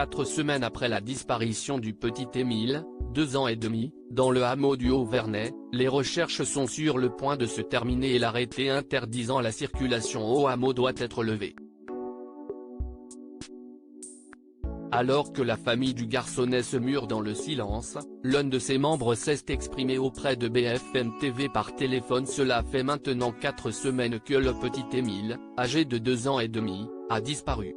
4 semaines après la disparition du petit Émile, 2 ans et demi, dans le hameau du Haut-Vernay, les recherches sont sur le point de se terminer et l'arrêté interdisant la circulation au hameau doit être levé. Alors que la famille du garçonnet se mure dans le silence, l'un de ses membres s'est exprimé auprès de BFM TV par téléphone. Cela fait maintenant 4 semaines que le petit Émile, âgé de 2 ans et demi, a disparu.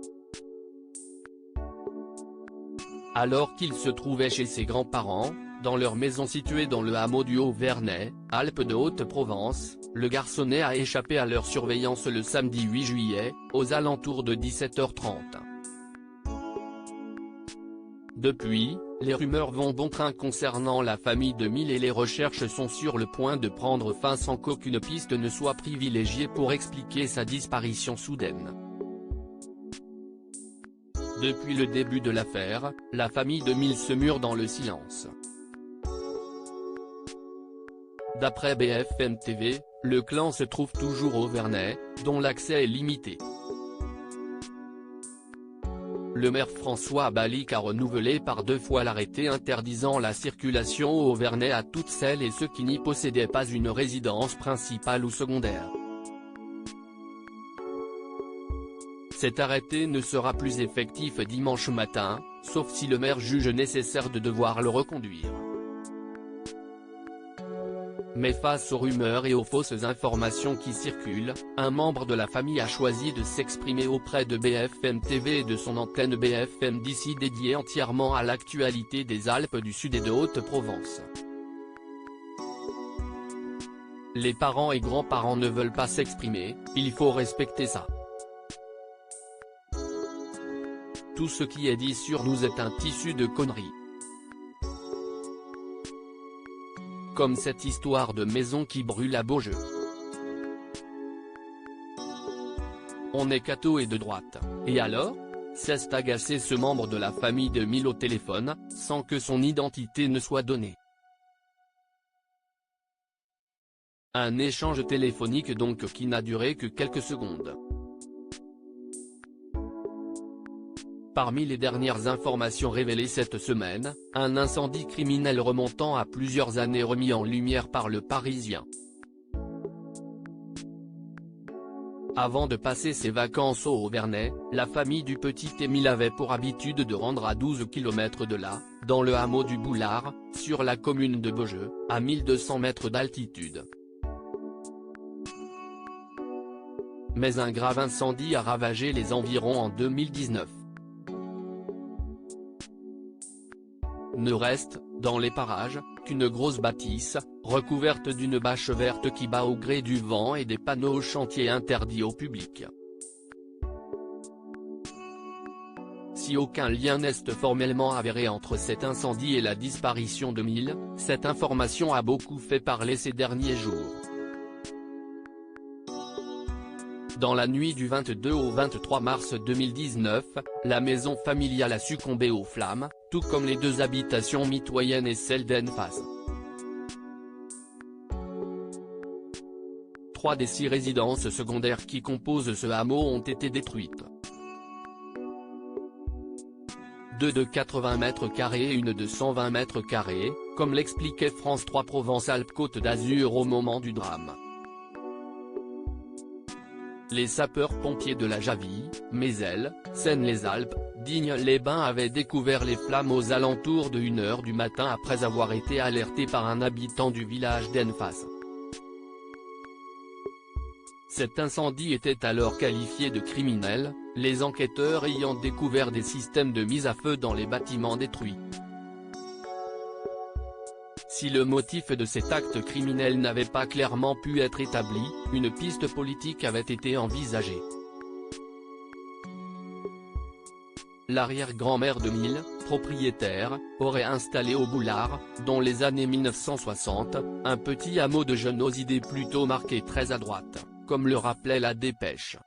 Alors qu'il se trouvait chez ses grands-parents, dans leur maison située dans le hameau du Haut-Vernay, Alpes de Haute-Provence, le garçonnet a échappé à leur surveillance le samedi 8 juillet, aux alentours de 17h30. Depuis, les rumeurs vont bon train concernant la famille d'Émile et les recherches sont sur le point de prendre fin sans qu'aucune piste ne soit privilégiée pour expliquer sa disparition soudaine. Depuis le début de l'affaire, la famille d'Émile se mure dans le silence. D'après BFM TV, le clan se trouve toujours au Vernay, dont l'accès est limité. Le maire François Balic a renouvelé par 2 fois l'arrêté interdisant la circulation au Vernay à toutes celles et ceux qui n'y possédaient pas une résidence principale ou secondaire. Cet arrêté ne sera plus effectif dimanche matin, sauf si le maire juge nécessaire de devoir le reconduire. Mais face aux rumeurs et aux fausses informations qui circulent, un membre de la famille a choisi de s'exprimer auprès de BFM TV et de son antenne BFM d'ici dédiée entièrement à l'actualité des Alpes du Sud et de Haute-Provence. Les parents et grands-parents ne veulent pas s'exprimer, il faut respecter ça. Tout ce qui est dit sur nous est un tissu de conneries. Comme cette histoire de maison qui brûle à Beaujeu. On est catho et de droite, et alors ? S'est agacé ce membre de la famille d'Émile au téléphone, sans que son identité ne soit donnée. Un échange téléphonique donc qui n'a duré que quelques secondes. Parmi les dernières informations révélées cette semaine, un incendie criminel remontant à plusieurs années remis en lumière par Le Parisien. Avant de passer ses vacances au Haut-Vernay, la famille du petit Émile avait pour habitude de rendre à 12 km de là, dans le hameau du Boulard, sur la commune de Beaujeu, à 1200 mètres d'altitude. Mais un grave incendie a ravagé les environs en 2019. Ne reste, dans les parages, qu'une grosse bâtisse, recouverte d'une bâche verte qui bat au gré du vent et des panneaux chantiers interdits au public. Si aucun lien n'est formellement avéré entre cet incendie et la disparition d'Émile, cette information a beaucoup fait parler ces derniers jours. Dans la nuit du 22 au 23 mars 2019, la maison familiale a succombé aux flammes, tout comme les 2 habitations mitoyennes et celle d'en face. 3 des 6 résidences secondaires qui composent ce hameau ont été détruites. 2 de 80 mètres carrés et une de 120 mètres carrés, comme l'expliquait France 3 Provence-Alpes-Côte d'Azur au moment du drame. Les sapeurs-pompiers de la Javie, Mézelle, Seine-les-Alpes, Digne-les-Bains avaient découvert les flammes aux alentours de 1h du matin après avoir été alertés par un habitant du village d'Enfas. Cet incendie était alors qualifié de criminel, les enquêteurs ayant découvert des systèmes de mise à feu dans les bâtiments détruits. Si le motif de cet acte criminel n'avait pas clairement pu être établi, une piste politique avait été envisagée. L'arrière-grand-mère d'Émile, propriétaire, aurait installé au Boulard, dans les années 1960, un petit hameau de jeunes aux idées plutôt marquées très à droite, comme le rappelait la dépêche.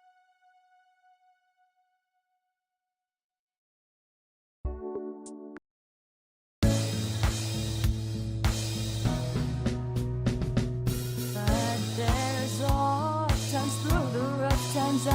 Times through the rough times